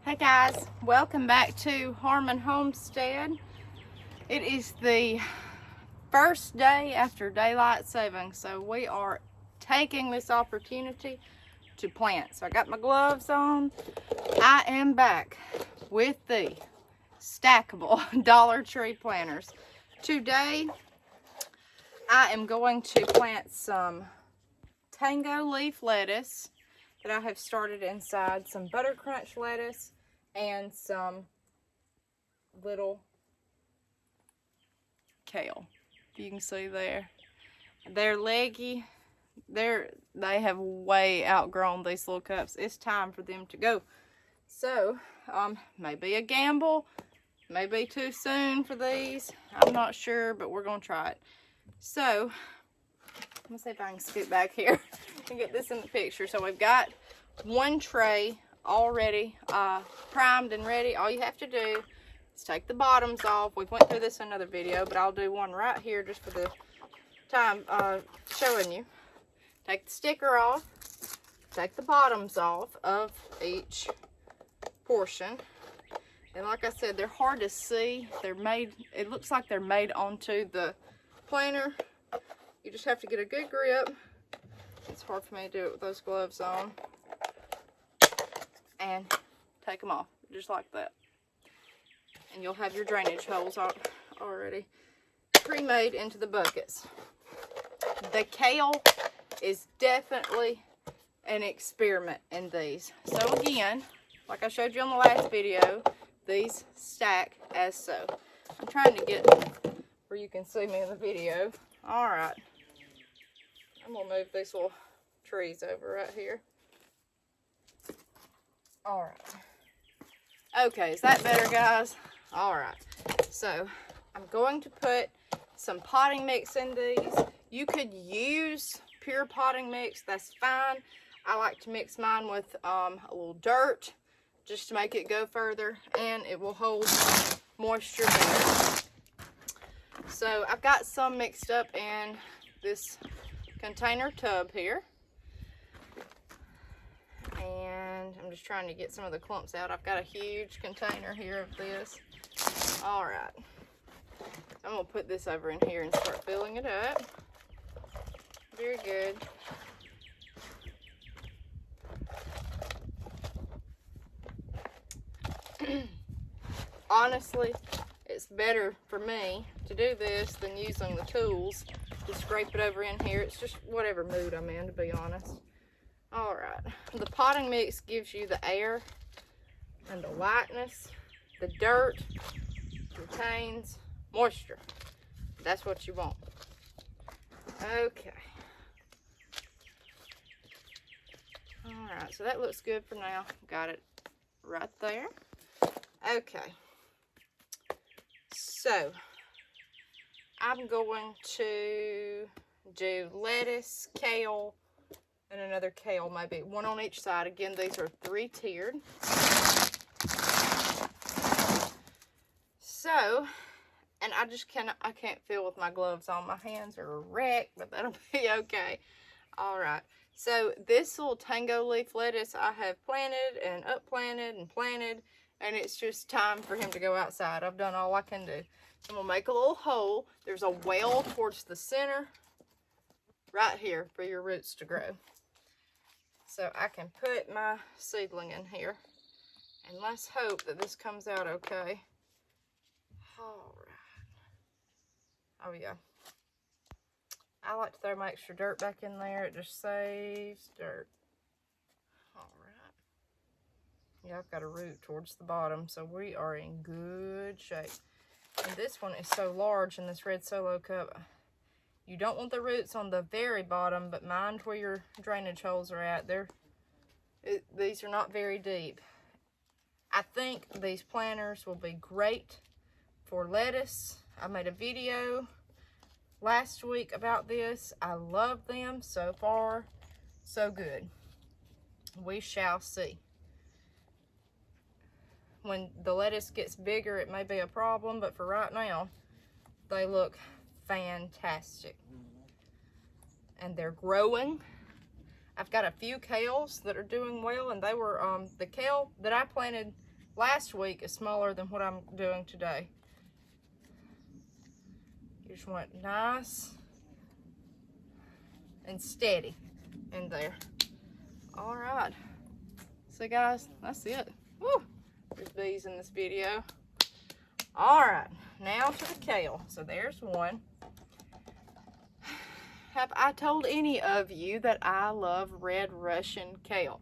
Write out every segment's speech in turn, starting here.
Hey guys, welcome back to Harmon Homestead. It is the first day after daylight saving, so we are taking this opportunity to plant. So I got my gloves on. I am back with the Stackable Dollar Tree planters. Today I am going to plant some tango leaf lettuce that I have started inside, some butter crunch lettuce, and some little kale. You can see there. They're leggy. They have way outgrown these little cups. It's time for them to go. So, maybe a gamble. Maybe too soon for these. I'm not sure, but we're gonna try it. So, let me see if I can scoot back here and get this in the picture. So we've got one tray already primed and ready. All you have to do is take the bottoms off. We've went through this in another video, but I'll do one right here just for the time showing you. Take the sticker off. Take the bottoms off of each portion. And like I said, they're hard to see. They're made, it looks like they're made onto the planter. You just have to get a good grip. It's hard for me to do it with those gloves on. And take them off, just like that. And you'll have your drainage holes already pre-made into the buckets. The kale is definitely an experiment in these. So again, like I showed you on the last video, these stack as so. I'm trying to get where you can see me in the video. All right. I'm gonna move these little trees over right here. All right. Okay, is that better, guys? All right. So I'm going to put some potting mix in these. You could use pure potting mix. That's fine. I like to mix mine with a little dirt just to make it go further, and it will hold moisture better. So I've got some mixed up in this container tub here, and I'm just trying to get some of the clumps out. I've got a huge container here of this. All right, I'm gonna put this over in here and start filling it up. Very good. Honestly, it's better for me to do this than using the tools to scrape it over in here. It's just whatever mood I'm in, to be honest. All right, the potting mix gives you the air and the lightness. The dirt retains moisture. That's what you want. Okay. All right, so that looks good for now. Got it right there. Okay. So, I'm going to do lettuce, kale, and another kale, maybe one on each side. Again, these are 3-tiered. So, and I can't feel with my gloves on. My hands are a wreck, but that'll be okay. All right. So this little tango leaf lettuce I have planted and upplanted and planted, and it's just time for him to go outside. I've done all I can do. I'm gonna make a little hole. There's a well towards the center right here for your roots to grow. So I can put my seedling in here, and let's hope that this comes out okay. All right. Oh yeah. I like to throw my extra dirt back in there. It just saves dirt. All right. Yeah, I've got a root towards the bottom, so we are in good shape. And this one is so large in this red solo cup. You don't want the roots on the very bottom, but mind where your drainage holes are at. These are not very deep. I think these planters will be great for lettuce. I made a video last week about this. I love them. So far, so good. We shall see. When the lettuce gets bigger, it may be a problem, but for right now, they look fantastic. And they're growing. I've got a few kales that are doing well, and they were the kale that I planted last week is smaller than what I'm doing today. You just want it nice and steady in there. All right. So guys, that's it. Woo! There's bees in this video. All right, now to the kale. So there's one. Have I told any of you that I love red Russian kale?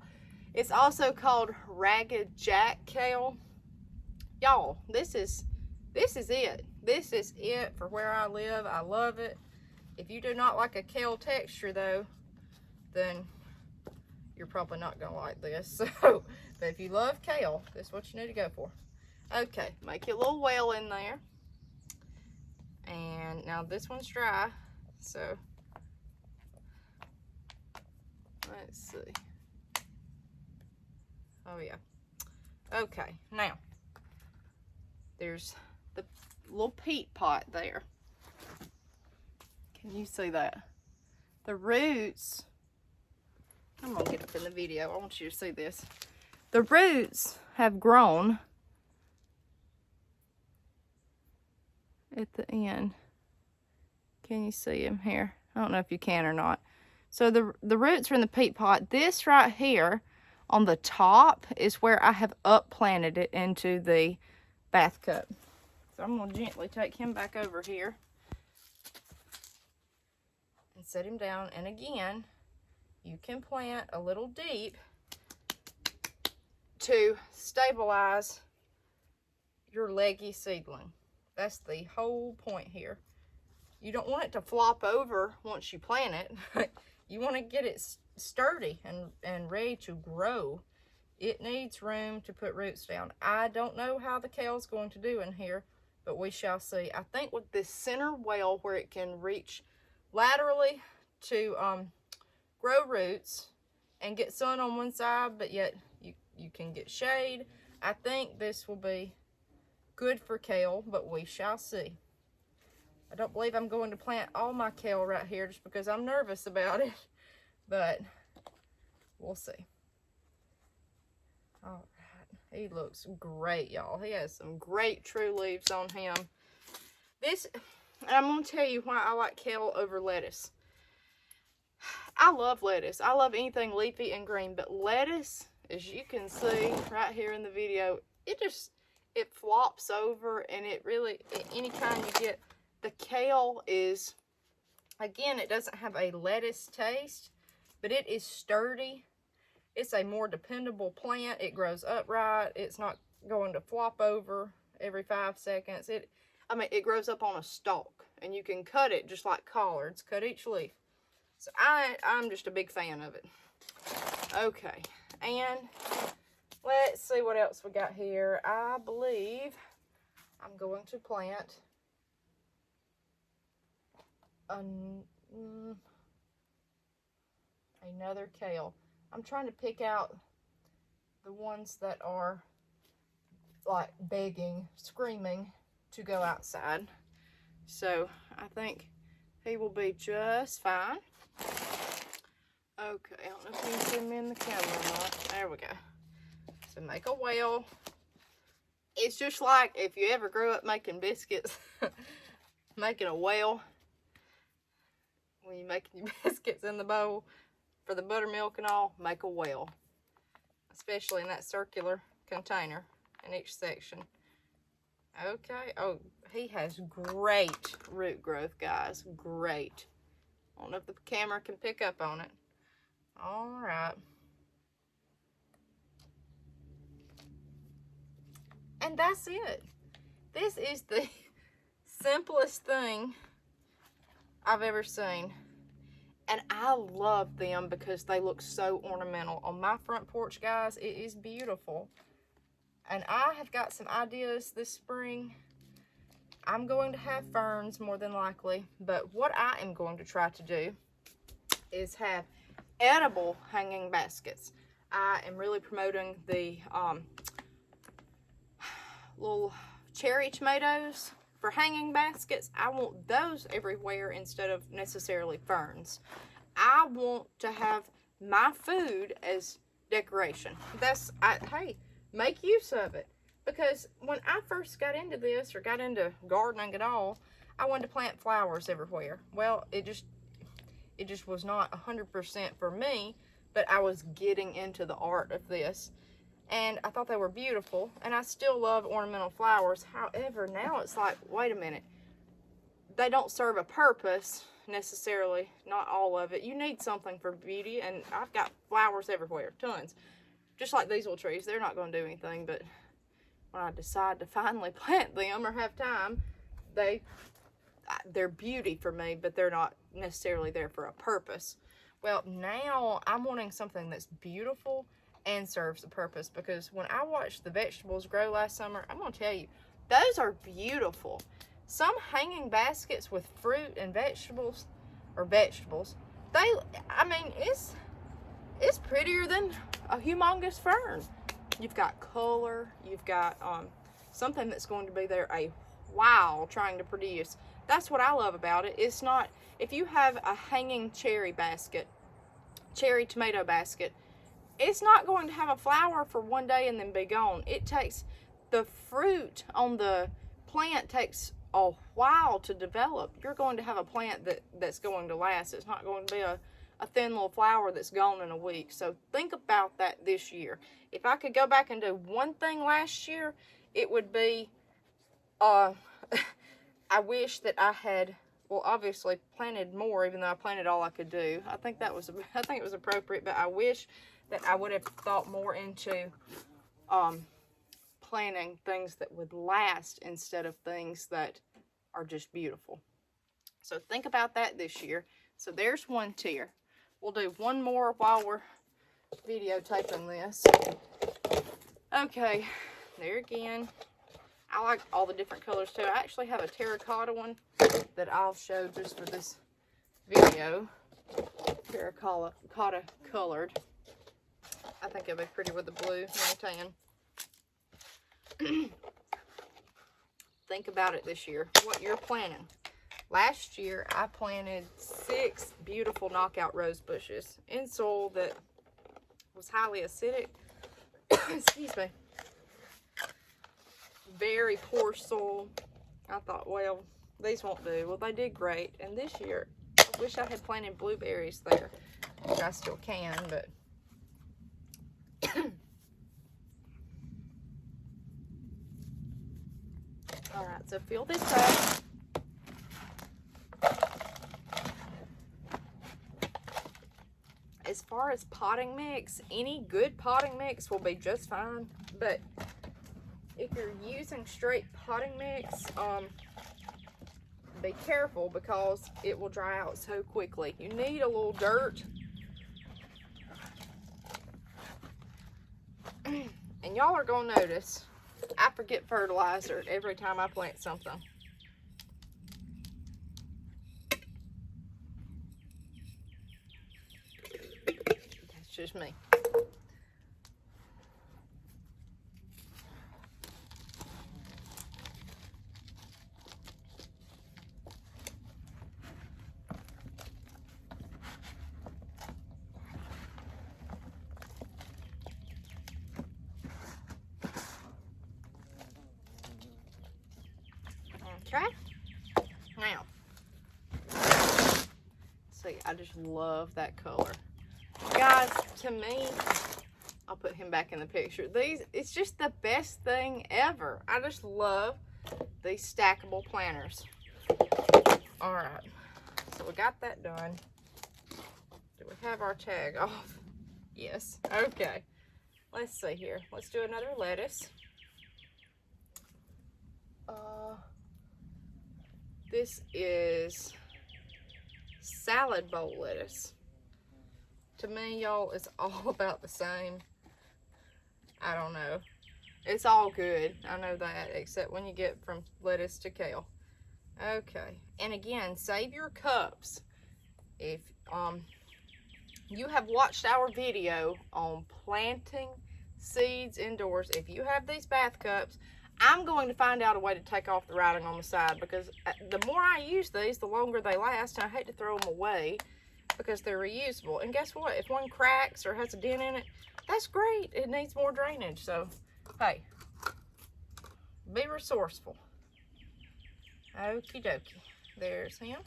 It's also called Ragged Jack kale. Y'all, this is it. This is it for where I live. I love it. If you do not like a kale texture though, then you're probably not gonna like this. So, but if you love kale, this is what you need to go for. Okay, make your little well in there. And now this one's dry, so let's see. Oh yeah. Okay, now there's the little peat pot there. Can you see that? The roots, I'm gonna get up in the video. I want you to see this. The roots have grown at the end. Can you see them here? I don't know if you can or not. So the roots are in the peat pot. This right here on the top is where I have up-planted it into the bath cup. So I'm gonna gently take him back over here and set him down. And again, you can plant a little deep to stabilize your leggy seedling. That's the whole point here. You don't want it to flop over once you plant it. You want to get it sturdy and ready to grow. It needs room to put roots down. I don't know how the kale's going to do in here, but we shall see. I think with this center well where it can reach laterally to grow roots and get sun on one side, but yet you can get shade, I think this will be good for kale, but we shall see. I don't believe I'm going to plant all my kale right here just because I'm nervous about it, but we'll see. All right, he looks great, y'all. He has some great true leaves on him. This, and I'm going to tell you why I like kale over lettuce. I love lettuce. I love anything leafy and green, but lettuce, as you can see right here in the video, it flops over, and it really, anytime you get, the kale is, again, it doesn't have a lettuce taste, but it is sturdy. It's a more dependable plant. It grows upright. It's not going to flop over every 5 seconds. It grows up on a stalk, and you can cut it just like collards, cut each leaf. So I'm just a big fan of it. Okay, and let's see what else we got here. I believe I'm going to plant another kale. I'm trying to pick out the ones that are like begging, screaming to go outside. So I think he will be just fine. Okay, I don't know if you can see him in the camera or not. There we go. So make a well. It's just like if you ever grew up making biscuits, making a well. When you're making your biscuits in the bowl for the buttermilk and all, make a well. Especially in that circular container in each section. Okay. Oh, he has great root growth, guys. Great. I don't know if the camera can pick up on it. All right. And that's it. This is the simplest thing I've ever seen. And I love them because they look so ornamental. On my front porch, guys, it is beautiful. And I have got some ideas this spring. I'm going to have ferns more than likely. But what I am going to try to do is have edible hanging baskets. I am really promoting the little cherry tomatoes for hanging baskets. I want those everywhere instead of necessarily ferns. I want to have my food as decoration. Hey, make use of it. because when I first got into this, or got into gardening at all, I wanted to plant flowers everywhere. Well, it just was not 100% for me, but I was getting into the art of this, and I thought they were beautiful, and I still love ornamental flowers. However, now it's like, wait a minute, they don't serve a purpose necessarily, not all of it. You need something for beauty, and I've got flowers everywhere, tons. Just like these little trees, they're not going to do anything, but when I decide to finally plant them or have time, they're beauty for me, but they're not necessarily there for a purpose. Well, now I'm wanting something that's beautiful and serves a purpose, because when I watched the vegetables grow last summer, I'm going to tell you, those are beautiful. Some hanging baskets with fruit and vegetables, I mean, it's prettier than a humongous fern. You've got color, you've got something that's going to be there a while trying to produce. That's what I love about it. It's not, if you have a hanging cherry tomato basket, it's not going to have a flower for one day and then be gone. It takes, the fruit on the plant takes a while to develop. You're going to have a plant that's going to last. It's not going to be a thin little flower that's gone in a week. So think about that this year. If I could go back and do one thing last year, it would be, I wish that I had, well, obviously planted more, even though I planted all I could do. I think it was appropriate, but I wish that I would have thought more into planting things that would last instead of things that are just beautiful. So think about that this year. So there's one tier. We'll do one more while we're videotaping this. Okay, there again. I like all the different colors too. I actually have a terracotta one that I'll show just for this video. Terracotta colored. I think it'll be pretty with the blue and the tan. Think about it this year, what you're planting. Last year, I planted 6 beautiful knockout rose bushes in soil that was highly acidic. Excuse me. Very poor soil. I thought, well, these won't do. Well, they did great. And this year, I wish I had planted blueberries there, which I still can, but all right, so fill this up. As far as potting mix, any good potting mix will be just fine, but if you're using straight potting mix, be careful because it will dry out so quickly. You need a little dirt. And y'all are gonna notice, I forget fertilizer every time I plant something. That's just me. Okay, now, see, I just love that color. Guys, to me, I'll put him back in the picture. It's just the best thing ever. I just love these stackable planters. All right, so we got that done. Do we have our tag off? Yes, okay. Let's see here. Let's do another lettuce. This is salad bowl lettuce. To me, y'all, it's all about the same. I don't know. It's all good. I know that, except when you get from lettuce to kale. Okay. And again, save your cups. If you have watched our video on planting seeds indoors, if you have these bath cups, I'm going to find out a way to take off the writing on the side, because the more I use these, the longer they last, and I hate to throw them away because they're reusable. And guess what? If one cracks or has a dent in it, that's great. It needs more drainage. So, hey, Be resourceful. Okie dokie. There's him.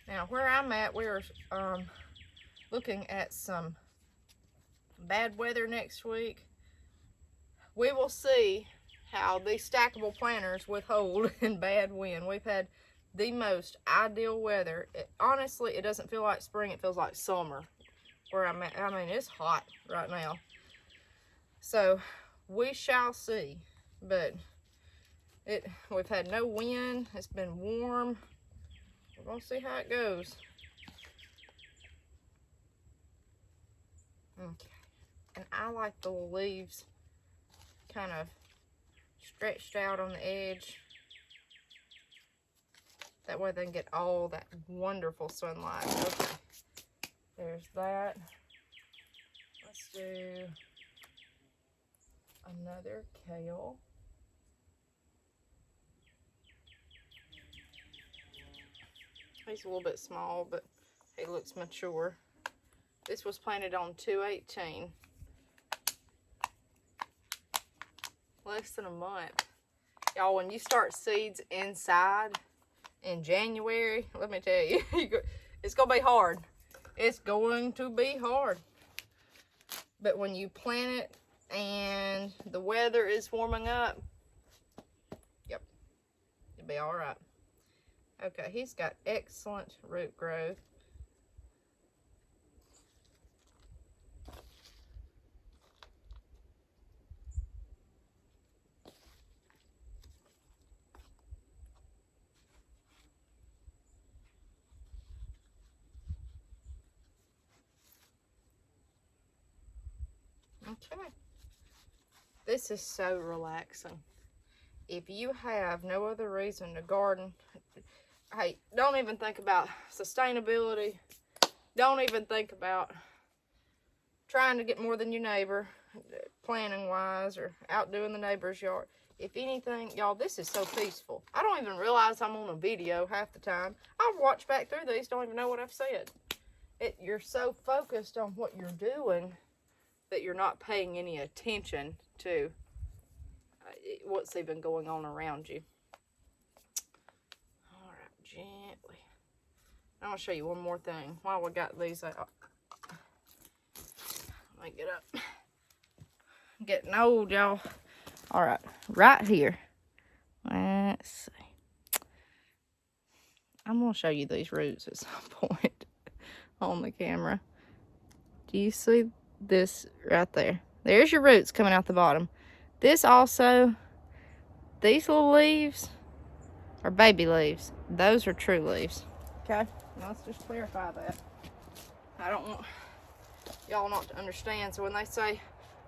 Now, where I'm at, we're looking at some bad weather next week. We will see how these stackable planters withhold in bad wind. We've had the most ideal weather. Honestly, it doesn't feel like spring. It feels like summer where I'm at. I mean, it's hot right now. So, we shall see. But we've had no wind. It's been warm. We're going to see how it goes. Okay. And I like the leaves kind of stretched out on the edge. That way they can get all that wonderful sunlight. Okay. There's that. Let's do another kale. He's a little bit small, but he looks mature. This was planted on 2/18. Less than a month. Y'all, when you start seeds inside in January, let me tell you, it's going to be hard. It's going to be hard. But when you plant it and the weather is warming up, yep, you'll be all right. Okay, he's got excellent root growth. Okay. This is so relaxing. If you have no other reason to garden, hey, don't even think about sustainability. Don't even think about trying to get more than your neighbor, planting wise, or outdoing the neighbor's yard. If anything, y'all, this is so peaceful. I don't even realize I'm on a video half the time. I've watched back through these, don't even know what I've said. You're so focused on what you're doing that you're not paying any attention to what's even going on around you. All right, gently. I'm gonna show you one more thing while we got these out. Let me get up. I'm getting old, y'all. All right, right here. Let's see. I'm gonna show you these roots at some point on the camera. Do you see this right there? There's your roots coming out the bottom. This also, these little leaves are baby leaves. Those are true leaves. Okay, let's just clarify that. I don't want y'all not to understand. So when they say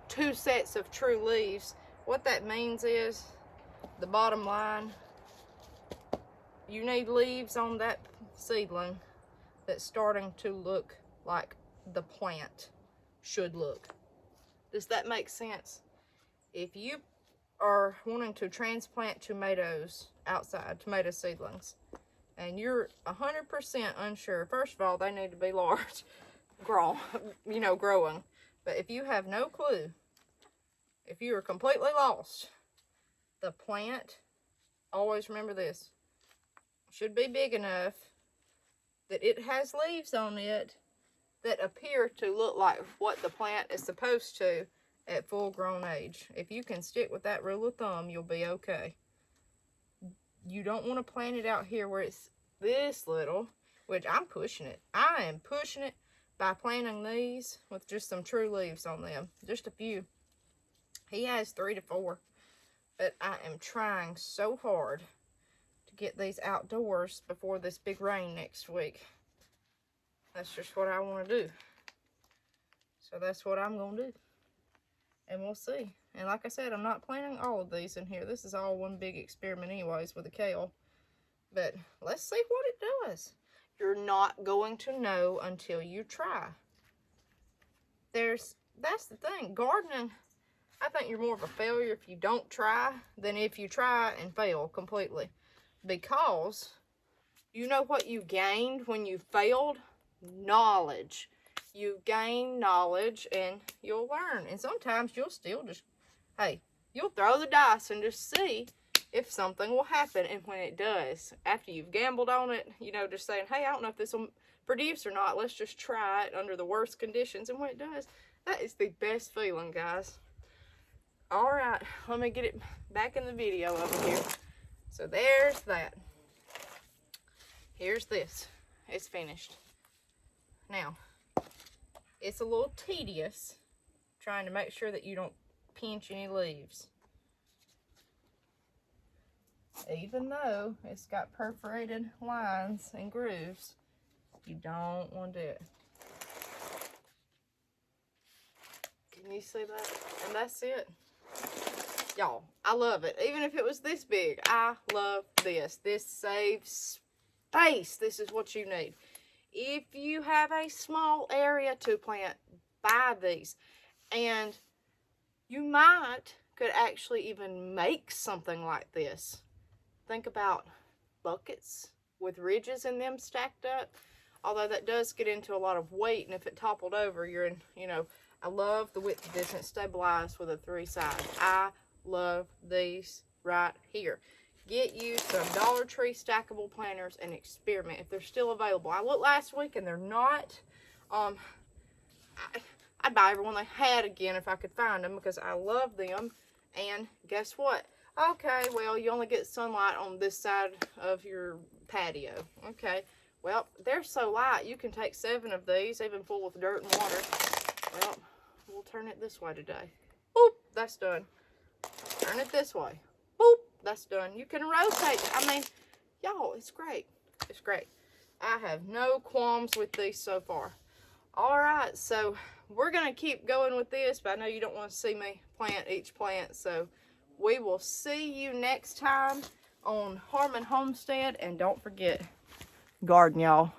2 sets of true leaves, what that means is, the bottom line, you need leaves on that seedling that's starting to look like the plant should look. Does that make sense? If you are wanting to transplant tomatoes outside, tomato seedlings, and you're 100% unsure, first of all, they need to be large, growing. But if you have no clue, if you are completely lost, the plant, always remember this, should be big enough that it has leaves on it that appear to look like what the plant is supposed to at full grown age. If you can stick with that rule of thumb, you'll be okay. You don't want to plant it out here where it's this little, which I'm pushing it. I am pushing it by planting these with just some true leaves on them. Just a few. He has 3 to 4. But I am trying so hard to get these outdoors before this big rain next week. That's just what I want to do. So that's what I'm going to do. And we'll see. And like I said, I'm not planting all of these in here. This is all one big experiment anyways with the kale. But let's see what it does. You're not going to know until you try. That's the thing. Gardening, I think you're more of a failure if you don't try than if you try and fail completely. Because you know what you gained when you failed? Knowledge. you gain knowledge and you'll learn. And sometimes you'll still just, hey, you'll throw the dice and just see if something will happen. And when it does, after you've gambled on it, you know, just saying, hey, I don't know if this will produce or not. Let's just try it under the worst conditions. And when it does, that is the best feeling, guys. All right, let me get it back in the video over here. So there's that. Here's this. It's finished. Now, it's a little tedious trying to make sure that you don't pinch any leaves. Even though it's got perforated lines and grooves, you don't want to do it. Can you see that? And that's it. Y'all, I love it. Even if it was this big, I love this. This saves space. This is what you need. If you have a small area to plant, buy these. And you could actually even make something like this. Think about buckets with ridges in them stacked up. Although that does get into a lot of weight, and if it toppled over, you're in, you know, I love the width of this, and it's stabilized with a 3 sides. I love these right here. Get you some Dollar Tree stackable planters and experiment if they're still available. I looked last week and they're not. I'd buy every one they had again if I could find them because I love them. And guess what? Okay, well, you only get sunlight on this side of your patio. Okay, well, they're so light you can take 7 of these, even full with dirt and water. Well, we'll turn it this way today. Boop, that's done. Turn it this way. Boop, that's done. You can rotate it. I mean, y'all, it's great. It's great. I have no qualms with these so far. All right, so we're going to keep going with this, but I know you don't want to see me plant each plant, so we will see you next time on Harmon Homestead, and don't forget, garden, y'all.